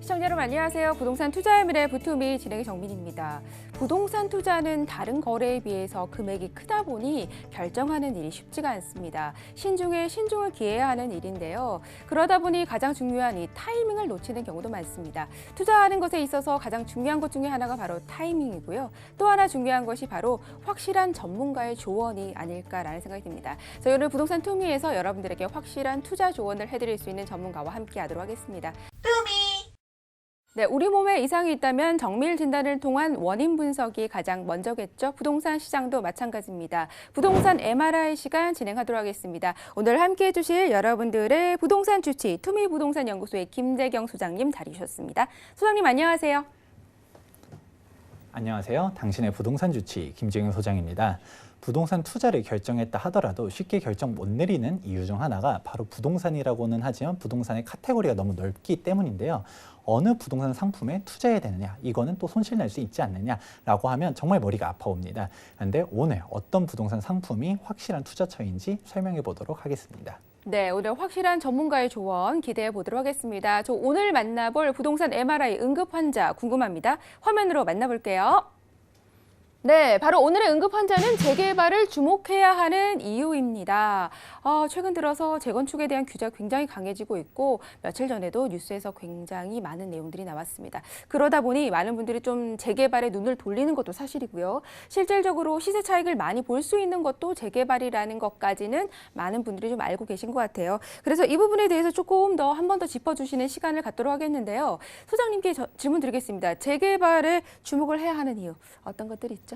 시청자 여러분 안녕하세요. 부동산 투자의 미래 부투미 진행의 정민입니다. 부동산 투자는 다른 거래에 비해서 금액이 크다 보니 결정하는 일이 쉽지가 않습니다. 신중에 신중을 기해야 하는 일인데요. 그러다 보니 가장 중요한 이 타이밍을 놓치는 경우도 많습니다. 투자하는 것에 있어서 가장 중요한 것 중에 하나가 바로 타이밍이고요. 또 하나 중요한 것이 바로 확실한 전문가의 조언이 아닐까라는 생각이 듭니다. 저희 오늘 부동산 투미에서 여러분들에게 확실한 투자 조언을 해드릴 수 있는 전문가와 함께하도록 하겠습니다. 네, 우리 몸에 이상이 있다면 정밀 진단을 통한 원인 분석이 가장 먼저겠죠. 부동산 시장도 마찬가지입니다. 부동산 MRI 시간 진행하도록 하겠습니다. 오늘 함께해 주실 여러분들의 부동산 주치 투미부동산연구소의 김재경 소장님 자리 주셨습니다. 소장님 안녕하세요. 안녕하세요. 당신의 부동산 주치 김재경 소장입니다. 부동산 투자를 결정했다 하더라도 쉽게 결정 못 내리는 이유 중 하나가 바로 부동산이라고는 하지만 부동산의 카테고리가 너무 넓기 때문인데요. 어느 부동산 상품에 투자해야 되느냐, 이거는 또 손실 낼 수 있지 않느냐라고 하면 정말 머리가 아파옵니다. 그런데 오늘 어떤 부동산 상품이 확실한 투자처인지 설명해 보도록 하겠습니다. 네, 오늘 확실한 전문가의 조언 기대해 보도록 하겠습니다. 저 오늘 만나볼 부동산 MRI 응급 환자 궁금합니다. 화면으로 만나볼게요. 네, 바로 오늘의 응급 환자는 재개발을 주목해야 하는 이유입니다. 최근 들어서 재건축에 대한 규제가 굉장히 강해지고 있고 며칠 전에도 뉴스에서 굉장히 많은 내용들이 나왔습니다. 그러다 보니 많은 분들이 좀 재개발에 눈을 돌리는 것도 사실이고요. 실질적으로 시세 차익을 많이 볼 수 있는 것도 재개발이라는 것까지는 많은 분들이 좀 알고 계신 것 같아요. 그래서 이 부분에 대해서 조금 더 한 번 더 짚어주시는 시간을 갖도록 하겠는데요. 소장님께 질문 드리겠습니다. 재개발에 주목을 해야 하는 이유 어떤 것들이 있죠?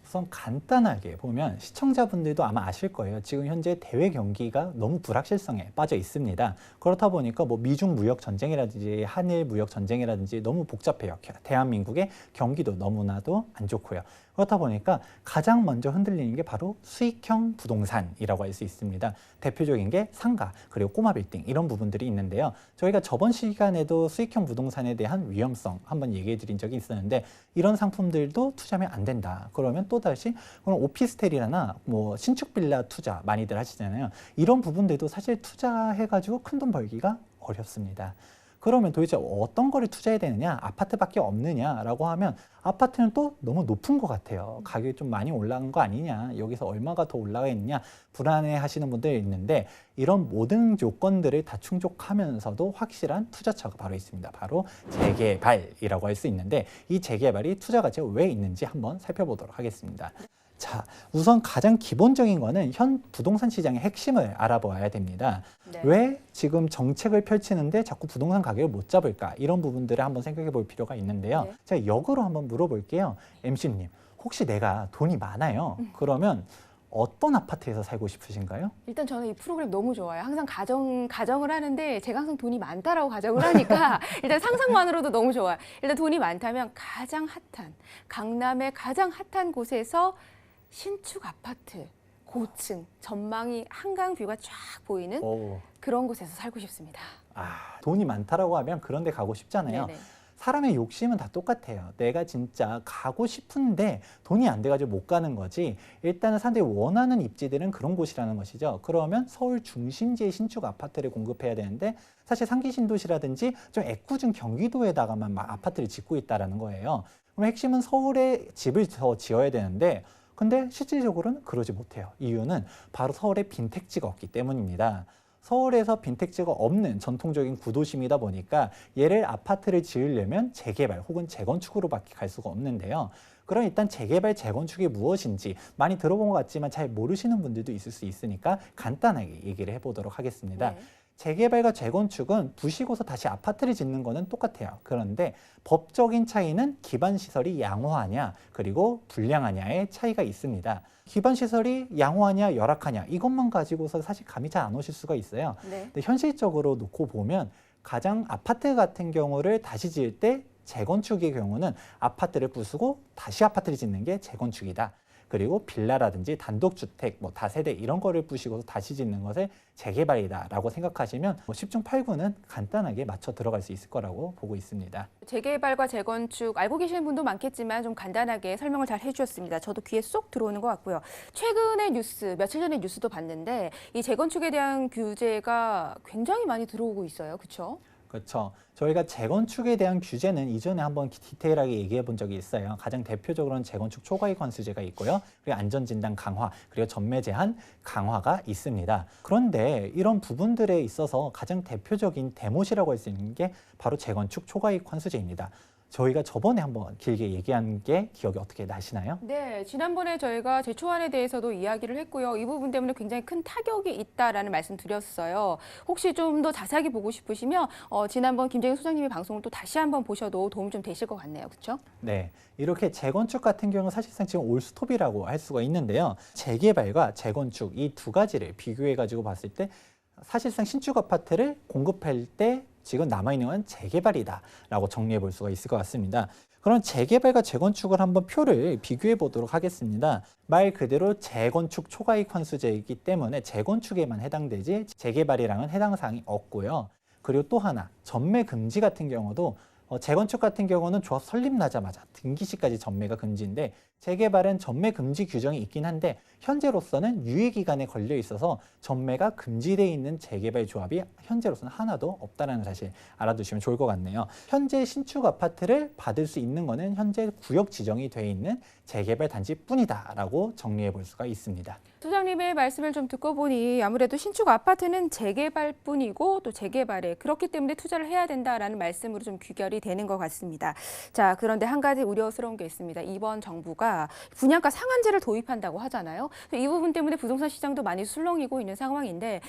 우선 간단하게 보면 시청자분들도 아마 아실 거예요. 지금 현재 대외 경기가 너무 불확실성에 빠져 있습니다. 그렇다 보니까 뭐 미중 무역 전쟁이라든지 한일 무역 전쟁이라든지 너무 복잡해요. 대한민국의 경기도 너무나도 안 좋고요. 그렇다 보니까 가장 먼저 흔들리는 게 바로 수익형 부동산이라고 할 수 있습니다. 대표적인 게 상가, 그리고 꼬마 빌딩 이런 부분들이 있는데요. 저희가 저번 시간에도 수익형 부동산에 대한 위험성 한번 얘기해 드린 적이 있었는데 이런 상품들도 투자하면 안 된다. 그러면 또다시 그럼 오피스텔이나 뭐 신축 빌라 투자 많이들 하시잖아요. 이런 부분들도 사실 투자해가지고 큰 돈 벌기가 어렵습니다. 그러면 도대체 어떤 거를 투자해야 되느냐? 아파트밖에 없느냐라고 하면 아파트는 또 너무 높은 것 같아요. 가격이 좀 많이 올라간 거 아니냐? 여기서 얼마가 더 올라가 있느냐? 불안해 하시는 분들이 있는데 이런 모든 요건들을 다 충족하면서도 확실한 투자처가 바로 있습니다. 바로 재개발이라고 할 수 있는데 이 재개발이 투자 가치가 왜 있는지 한번 살펴보도록 하겠습니다. 자, 우선 가장 기본적인 거는 현 부동산 시장의 핵심을 알아봐야 됩니다. 네. 왜 지금 정책을 펼치는데 자꾸 부동산 가격을 못 잡을까? 이런 부분들을 한번 생각해 볼 필요가 있는데요. 네. 제가 역으로 한번 물어볼게요. MC님, 혹시 내가 돈이 많아요? 그러면 어떤 아파트에서 살고 싶으신가요? 일단 저는 이 프로그램 너무 좋아요. 항상 가정을 하는데 제가 항상 돈이 많다라고 가정을 하니까 일단 상상만으로도 너무 좋아요. 일단 돈이 많다면 가장 핫한, 강남의 가장 핫한 곳에서 신축 아파트, 고층, 전망이 한강 뷰가 쫙 보이는 그런 곳에서 살고 싶습니다. 돈이 많다라고 하면 그런 데 가고 싶잖아요. 네네. 사람의 욕심은 다 똑같아요. 내가 진짜 가고 싶은데 돈이 안 돼가지고 못 가는 거지. 일단은 사람들이 원하는 입지들은 그런 곳이라는 것이죠. 그러면 서울 중심지의 신축 아파트를 공급해야 되는데 사실 상기 신도시라든지 좀 애꿎은 경기도에다가만 막 아파트를 짓고 있다는 거예요. 그럼 핵심은 서울에 집을 더 지어야 되는데 근데 실질적으로는 그러지 못해요. 이유는 바로 서울에 빈택지가 없기 때문입니다. 서울에서 빈택지가 없는 전통적인 구도심이다 보니까 얘를 아파트를 지으려면 재개발 혹은 재건축으로밖에 갈 수가 없는데요. 그럼 일단 재개발, 재건축이 무엇인지 많이 들어본 것 같지만 잘 모르시는 분들도 있을 수 있으니까 간단하게 얘기를 해보도록 하겠습니다. 네. 재개발과 재건축은 부시고서 다시 아파트를 짓는 거는 똑같아요. 그런데 법적인 차이는 기반시설이 양호하냐 그리고 불량하냐의 차이가 있습니다. 기반시설이 양호하냐 열악하냐 이것만 가지고서 사실 감이 잘 안 오실 수가 있어요. 네. 근데 현실적으로 놓고 보면 가장 아파트 같은 경우를 다시 지을 때 재건축의 경우는 아파트를 부수고 다시 아파트를 짓는 게 재건축이다. 그리고 빌라라든지 단독주택, 뭐 다세대 이런 거를 부시고서 다시 짓는 것을 재개발이다라고 생각하시면 10중 8구는 간단하게 맞춰 들어갈 수 있을 거라고 보고 있습니다. 재개발과 재건축 알고 계시는 분도 많겠지만 좀 간단하게 설명을 잘 해주셨습니다. 저도 귀에 쏙 들어오는 것 같고요. 최근의 뉴스, 며칠 전에 뉴스도 봤는데 이 재건축에 대한 규제가 굉장히 많이 들어오고 있어요. 그렇죠? 그렇죠. 저희가 재건축에 대한 규제는 이전에 한번 디테일하게 얘기해 본 적이 있어요. 가장 대표적으로는 재건축 초과이익 관수제가 있고요. 그리고 안전진단 강화, 그리고 전매 제한 강화가 있습니다. 그런데 이런 부분들에 있어서 가장 대표적인 대못이라고 할 수 있는 게 바로 재건축 초과이익 관수제입니다. 저희가 저번에 한번 길게 얘기한 게 기억이 어떻게 나시나요? 네, 지난번에 저희가 제초안에 대해서도 이야기를 했고요. 이 부분 때문에 굉장히 큰 타격이 있다라는 말씀 드렸어요. 혹시 좀 더 자세하게 보고 싶으시면 지난번 김정희 소장님의 방송을 또 다시 한번 보셔도 도움이 좀 되실 것 같네요. 그렇죠? 네, 이렇게 재건축 같은 경우는 사실상 지금 올스톱이라고 할 수가 있는데요. 재개발과 재건축 이 두 가지를 비교해가지고 봤을 때 사실상 신축 아파트를 공급할 때 지금 남아있는 건 재개발이다라고 정리해 볼 수가 있을 것 같습니다. 그럼 재개발과 재건축을 한번 표를 비교해 보도록 하겠습니다. 말 그대로 재건축 초과이익 환수제이기 때문에 재건축에만 해당되지 재개발이랑은 해당 사항이 없고요. 그리고 또 하나, 전매 금지 같은 경우도 재건축 같은 경우는 조합 설립나자마자 등기 시까지 전매가 금지인데 재개발은 전매 금지 규정이 있긴 한데 현재로서는 유예 기간에 걸려 있어서 전매가 금지되어 있는 재개발 조합이 현재로서는 하나도 없다는 사실 알아두시면 좋을 것 같네요. 현재 신축 아파트를 받을 수 있는 거는 현재 구역 지정이 되어 있는 재개발 단지뿐이다라고 정리해 볼 수가 있습니다. 소장님의 말씀을 좀 듣고 보니 아무래도 신축 아파트는 재개발뿐이고 또 재개발에 그렇기 때문에 투자를 해야 된다라는 말씀으로 좀 귀결이 되는 것 같습니다. 자, 그런데 한 가지 우려스러운 게 있습니다. 이번 정부가 분양가 상한제를 도입한다고 하잖아요. 이 부분 때문에 부동산 시장도 많이 술렁이고 있는 상황인데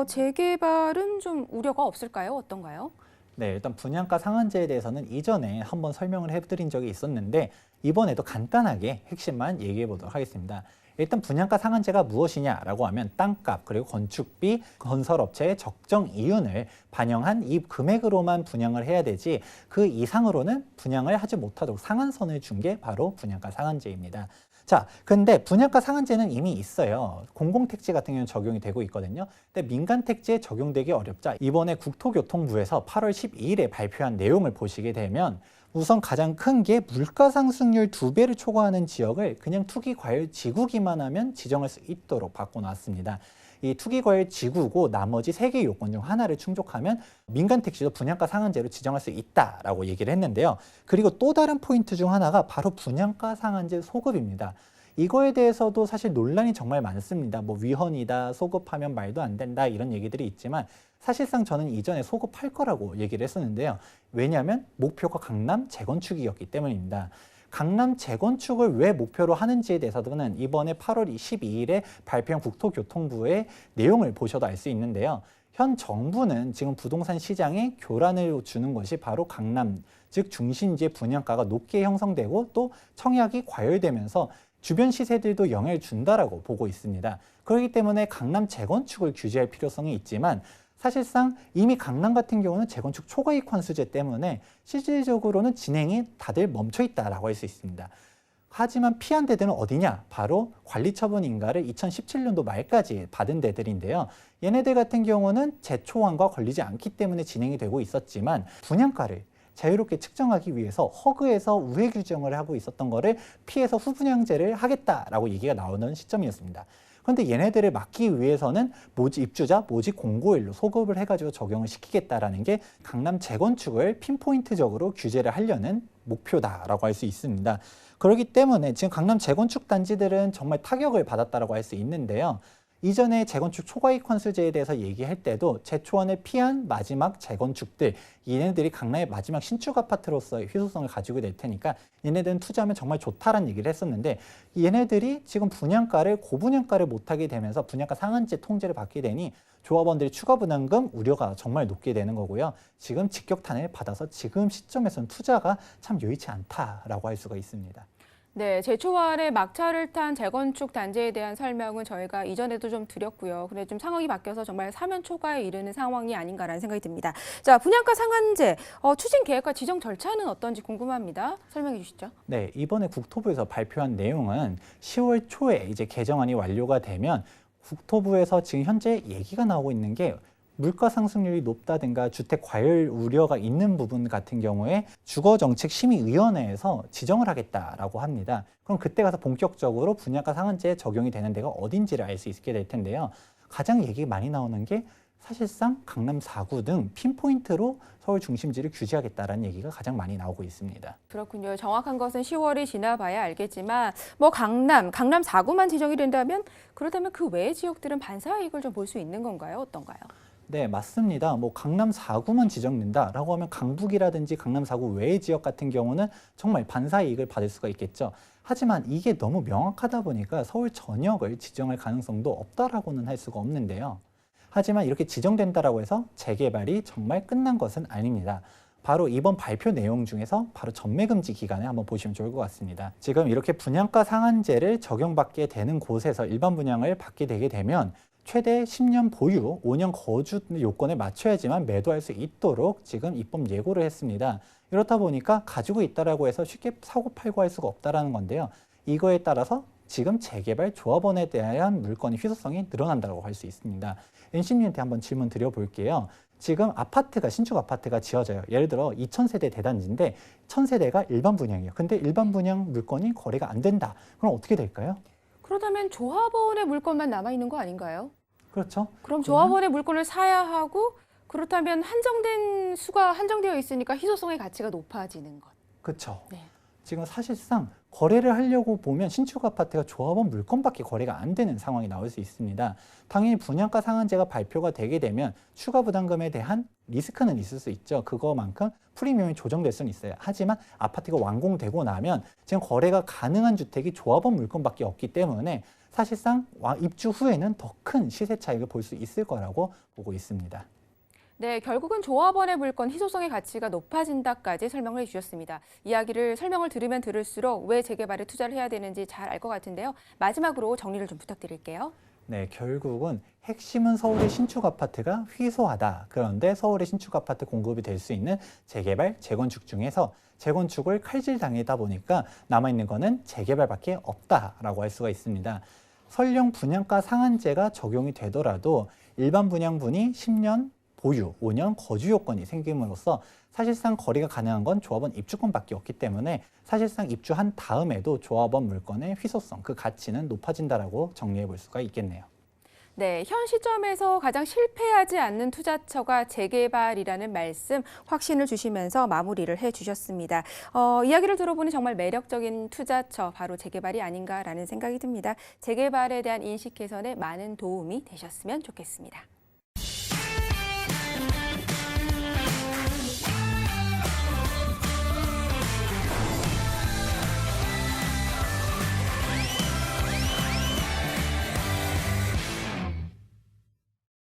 재개발은 좀 우려가 없을까요? 어떤가요? 네, 일단 분양가 상한제에 대해서는 이전에 한번 설명을 해드린 적이 있었는데 이번에도 간단하게 핵심만 얘기해 보도록 하겠습니다. 일단 분양가 상한제가 무엇이냐라고 하면 땅값 그리고 건축비, 건설업체의 적정 이윤을 반영한 이 금액으로만 분양을 해야 되지 그 이상으로는 분양을 하지 못하도록 상한선을 준 게 바로 분양가 상한제입니다. 자, 근데 분양가 상한제는 이미 있어요. 공공택지 같은 경우는 적용이 되고 있거든요. 근데 민간택지에 적용되기 어렵자 이번에 국토교통부에서 8월 12일에 발표한 내용을 보시게 되면 우선 가장 큰 게 물가 상승률 2배를 초과하는 지역을 그냥 투기과열 지구기만 하면 지정할 수 있도록 바꿔놨습니다. 이 투기과열 지구고 나머지 3개 요건 중 하나를 충족하면 민간택지도 분양가 상한제로 지정할 수 있다라고 얘기를 했는데요. 그리고 또 다른 포인트 중 하나가 바로 분양가 상한제 소급입니다. 이거에 대해서도 사실 논란이 정말 많습니다. 뭐 위헌이다, 소급하면 말도 안 된다 이런 얘기들이 있지만 사실상 저는 이전에 소급할 거라고 얘기를 했었는데요. 왜냐하면 목표가 강남 재건축이었기 때문입니다. 강남 재건축을 왜 목표로 하는지에 대해서는 이번에 8월 12일에 발표한 국토교통부의 내용을 보셔도 알 수 있는데요. 현 정부는 지금 부동산 시장에 교란을 주는 것이 바로 강남, 즉 중심지의 분양가가 높게 형성되고 또 청약이 과열되면서 주변 시세들도 영향을 준다라고 보고 있습니다. 그렇기 때문에 강남 재건축을 규제할 필요성이 있지만 사실상 이미 강남 같은 경우는 재건축 초과이익 환수제 때문에 실질적으로는 진행이 다들 멈춰 있다라고 할 수 있습니다. 하지만 피한 데들은 어디냐? 바로 관리처분 인가를 2017년도 말까지 받은 데들인데요. 얘네들 같은 경우는 제초안과 걸리지 않기 때문에 진행이 되고 있었지만 분양가를 자유롭게 측정하기 위해서 허그에서 우회 규정을 하고 있었던 거를 피해서 후분양제를 하겠다라고 얘기가 나오는 시점이었습니다. 그런데 얘네들을 막기 위해서는 입주자 모집 공고일로 소급을 해가지고 적용을 시키겠다라는 게 강남 재건축을 핀포인트적으로 규제를 하려는 목표다라고 할 수 있습니다. 그렇기 때문에 지금 강남 재건축 단지들은 정말 타격을 받았다라고 할 수 있는데요. 이전에 재건축 초과이익 환수제에 대해서 얘기할 때도 재초안을 피한 마지막 재건축들, 얘네들이 강남의 마지막 신축 아파트로서의 희소성을 가지고 될 테니까 얘네들은 투자하면 정말 좋다라는 얘기를 했었는데 얘네들이 지금 분양가를 고분양가를 못하게 되면서 분양가 상한제 통제를 받게 되니 조합원들이 추가 분담금 우려가 정말 높게 되는 거고요. 지금 직격탄을 받아서 지금 시점에서는 투자가 참 여의치 않다라고 할 수가 있습니다. 네, 제초안의 막차를 탄 재건축 단지에 대한 설명은 저희가 이전에도 좀 드렸고요. 근데 좀 상황이 바뀌어서 정말 사면 초과에 이르는 상황이 아닌가라는 생각이 듭니다. 자, 분양가 상한제 추진 계획과 지정 절차는 어떤지 궁금합니다. 설명해 주시죠. 네, 이번에 국토부에서 발표한 내용은 10월 초에 이제 개정안이 완료가 되면 국토부에서 지금 현재 얘기가 나오고 있는 게 물가 상승률이 높다든가 주택 과열 우려가 있는 부분 같은 경우에 주거정책심의위원회에서 지정을 하겠다라고 합니다. 그럼 그때 가서 본격적으로 분양가 상한제에 적용이 되는 데가 어딘지를 알 수 있게 될 텐데요. 가장 얘기 많이 나오는 게 사실상 강남 4구 등 핀포인트로 서울 중심지를 규제하겠다라는 얘기가 가장 많이 나오고 있습니다. 그렇군요. 정확한 것은 10월이 지나봐야 알겠지만 뭐 강남 4구만 지정이 된다면 그렇다면 그 외의 지역들은 반사 이익을 좀 볼 수 있는 건가요? 어떤가요? 네, 맞습니다. 뭐 강남 4구만 지정된다라고 하면 강북이라든지 강남 4구 외의 지역 같은 경우는 정말 반사 이익을 받을 수가 있겠죠. 하지만 이게 너무 명확하다 보니까 서울 전역을 지정할 가능성도 없다라고는 할 수가 없는데요. 하지만 이렇게 지정된다라고 해서 재개발이 정말 끝난 것은 아닙니다. 바로 이번 발표 내용 중에서 바로 전매금지 기간을 한번 보시면 좋을 것 같습니다. 지금 이렇게 분양가 상한제를 적용받게 되는 곳에서 일반 분양을 받게 되게 되면 최대 10년 보유, 5년 거주 요건에 맞춰야지만 매도할 수 있도록 지금 입법 예고를 했습니다. 이렇다 보니까 가지고 있다라고 해서 쉽게 사고 팔고 할 수가 없다라는 건데요. 이거에 따라서 지금 재개발 조합원에 대한 물건의 희소성이 늘어난다고 할 수 있습니다. NC님한테 한번 질문 드려볼게요. 지금 아파트가 신축 아파트가 지어져요. 예를 들어 2,000세대 대단지인데 1,000세대가 일반 분양이에요. 근데 일반 분양 물건이 거래가 안 된다. 그럼 어떻게 될까요? 그렇다면 조합원의 물건만 남아있는 거 아닌가요? 그렇죠. 그럼 조합원의 물건을 사야 하고 그렇다면 한정된 수가 한정되어 있으니까 희소성의 가치가 높아지는 것. 그렇죠. 네. 지금 사실상 거래를 하려고 보면 신축 아파트가 조합원 물건밖에 거래가 안 되는 상황이 나올 수 있습니다. 당연히 분양가 상한제가 발표가 되게 되면 추가 부담금에 대한 리스크는 있을 수 있죠. 그거만큼 프리미엄이 조정될 수는 있어요. 하지만 아파트가 완공되고 나면 지금 거래가 가능한 주택이 조합원 물건밖에 없기 때문에 사실상 입주 후에는 더 큰 시세 차익을 볼 수 있을 거라고 보고 있습니다. 네, 결국은 조합원의 물건 희소성의 가치가 높아진다까지 설명을 해주셨습니다. 설명을 들으면 들을수록 왜 재개발에 투자를 해야 되는지 잘 알 것 같은데요. 마지막으로 정리를 좀 부탁드릴게요. 네, 결국은 핵심은 서울의 신축 아파트가 희소하다. 그런데 서울의 신축 아파트 공급이 될 수 있는 재개발, 재건축 중에서 재건축을 칼질당하다 보니까 남아있는 거는 재개발밖에 없다라고 할 수가 있습니다. 설령 분양가 상한제가 적용이 되더라도 일반 분양분이 10년 보유, 5년 거주 요건이 생김으로써 사실상 거래가 가능한 건 조합원 입주권밖에 없기 때문에 사실상 입주한 다음에도 조합원 물건의 희소성, 그 가치는 높아진다라고 정리해 볼 수가 있겠네요. 네, 현 시점에서 가장 실패하지 않는 투자처가 재개발이라는 말씀 확신을 주시면서 마무리를 해주셨습니다. 이야기를 들어보니 정말 매력적인 투자처 바로 재개발이 아닌가라는 생각이 듭니다. 재개발에 대한 인식 개선에 많은 도움이 되셨으면 좋겠습니다.